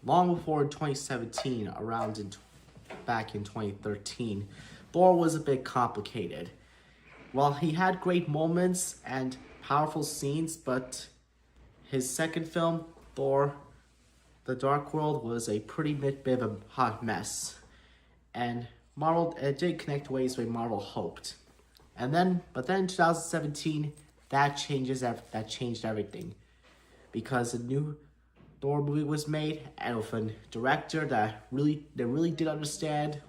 long before 2017, back in 2013, Thor was a bit complicated. While he had great moments and powerful scenes, but his second film, Thor: The Dark World, was a pretty bit of a hot mess, and Marvel it did connect ways where Marvel hoped. But then in 2017, that changed everything, because a new Thor movie was made, and with a director that really did understand.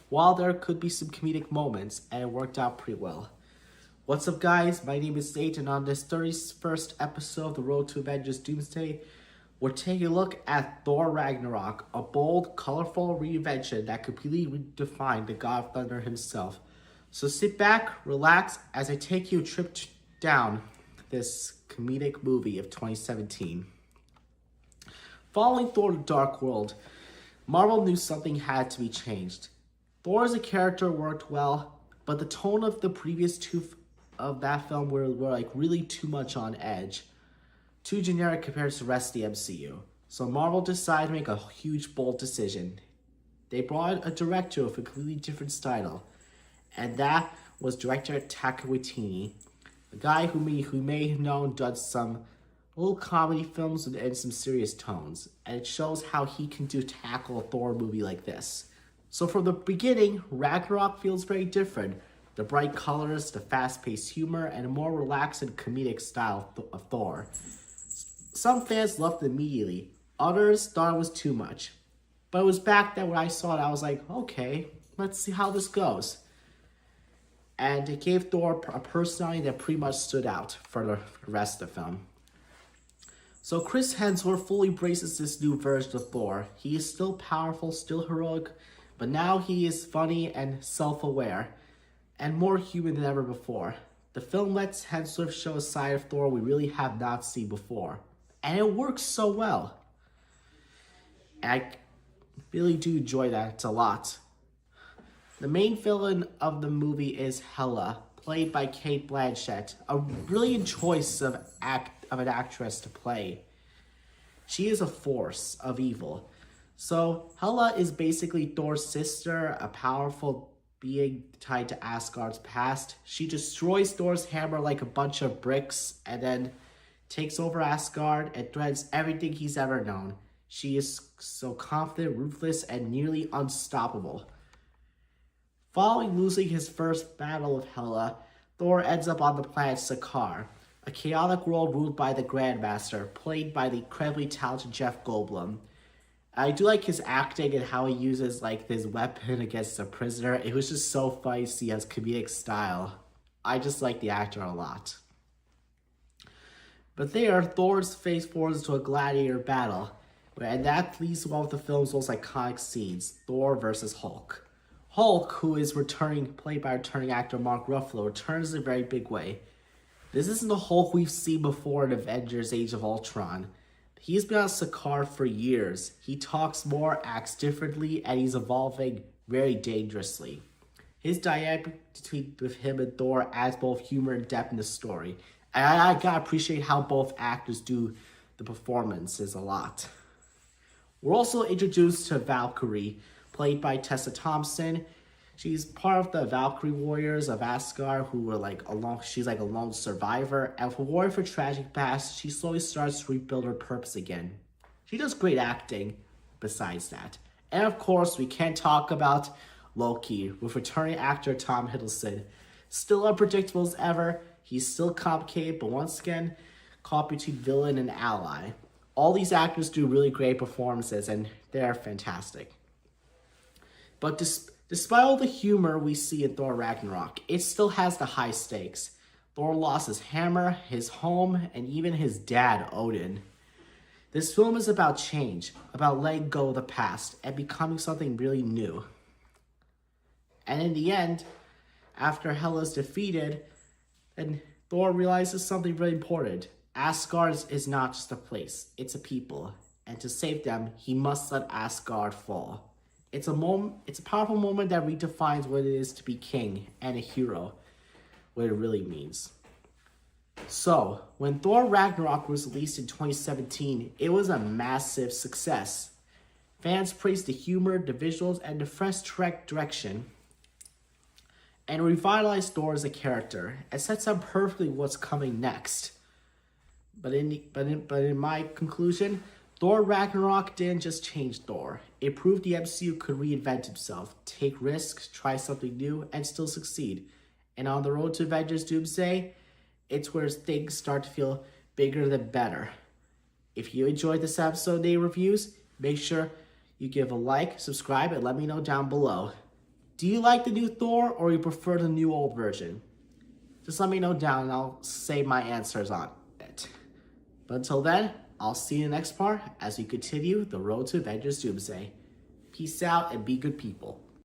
While there could be some comedic moments, and it worked out pretty well. What's up, guys? My name is Nate, and on this 31st episode of the Road to Avengers Doomsday, we're taking a look at Thor Ragnarok, a bold, colorful reinvention that completely redefined the God of Thunder himself. So sit back, relax, as I take you a trip down this comedic movie of 2017. Following Thor: The Dark World, Marvel knew something had to be changed. Thor as a character worked well, but the tone of the previous two of that film were like really too much on edge. Too generic compared to the rest of the MCU. So Marvel decided to make a huge, bold decision. They brought a director with a completely different style, and that was director Taika Waititi, a guy who may have known done some little comedy films and some serious tones, and it shows how he can tackle a Thor movie like this. So from the beginning, Ragnarok feels very different. The bright colors, the fast-paced humor, and a more relaxed and comedic style of Thor. Some fans loved it immediately. Others thought it was too much. But it was back then when I saw it, I was like, okay, let's see how this goes. And it gave Thor a personality that pretty much stood out for the rest of the film. So Chris Hemsworth fully embraces this new version of Thor. He is still powerful, still heroic, but now he is funny and self-aware, and more human than ever before. The film lets Hemsworth show a side of Thor we really have not seen before, and it works so well. And I really do enjoy that a lot. The main villain of the movie is Hela, played by Cate Blanchett, a brilliant choice of an actress to play. She is a force of evil. So Hela is basically Thor's sister, a powerful being tied to Asgard's past. She destroys Thor's hammer like a bunch of bricks and then takes over Asgard and threatens everything he's ever known. She is so confident, ruthless, and nearly unstoppable. Following losing his first battle with Hela, Thor ends up on the planet Sakaar, a chaotic world ruled by the Grandmaster, played by the incredibly talented Jeff Goldblum. I do like his acting and how he uses like his weapon against a prisoner. It was just so funny to see his comedic style. I just like the actor a lot. But there, Thor's face forms into a gladiator battle, and that leads to one of the film's most iconic scenes, Thor versus Hulk. Hulk, who is played by returning actor Mark Ruffalo, returns in a very big way. This isn't the Hulk we've seen before in Avengers: Age of Ultron. He's been on Sakaar for years. He talks more, acts differently, and he's evolving very dangerously. His dynamic with him and Thor adds both humor and depth in the story. And I gotta appreciate how both actors do the performances a lot. We're also introduced to Valkyrie, played by Tessa Thompson. She's part of the Valkyrie Warriors of Asgard, she's like a lone survivor. And for warrior for tragic past, she slowly starts to rebuild her purpose again. She does great acting besides that. And of course, we can't talk about Loki, with returning actor Tom Hiddleston. Still unpredictable as ever, he's still complicated, but once again, caught between villain and ally. All these actors do really great performances, and they're fantastic. But despite all the humor we see in Thor Ragnarok, it still has the high stakes. Thor lost his hammer, his home, and even his dad, Odin. This film is about change, about letting go of the past and becoming something really new. And in the end, after Hela's defeated, then Thor realizes something really important. Asgard is not just a place, it's a people. And to save them, he must let Asgard fall. It's a powerful moment that redefines what it is to be king and a hero, what it really means. So, when Thor Ragnarok was released in 2017, it was a massive success. Fans praised the humor, the visuals, and the fresh direction, and revitalized Thor as a character. It sets up perfectly what's coming next. But in my conclusion, Thor Ragnarok didn't just change Thor. It proved the MCU could reinvent itself, take risks, try something new, and still succeed. And on the road to Avengers Doomsday, it's where things start to feel bigger than better. If you enjoyed this episode day reviews, make sure you give a like, subscribe, and let me know down below. Do you like the new Thor or you prefer the new old version? Just let me know down and I'll say my answers on it. But until then, I'll see you in the next part as we continue the road to Avengers Doomsday. Peace out and be good people.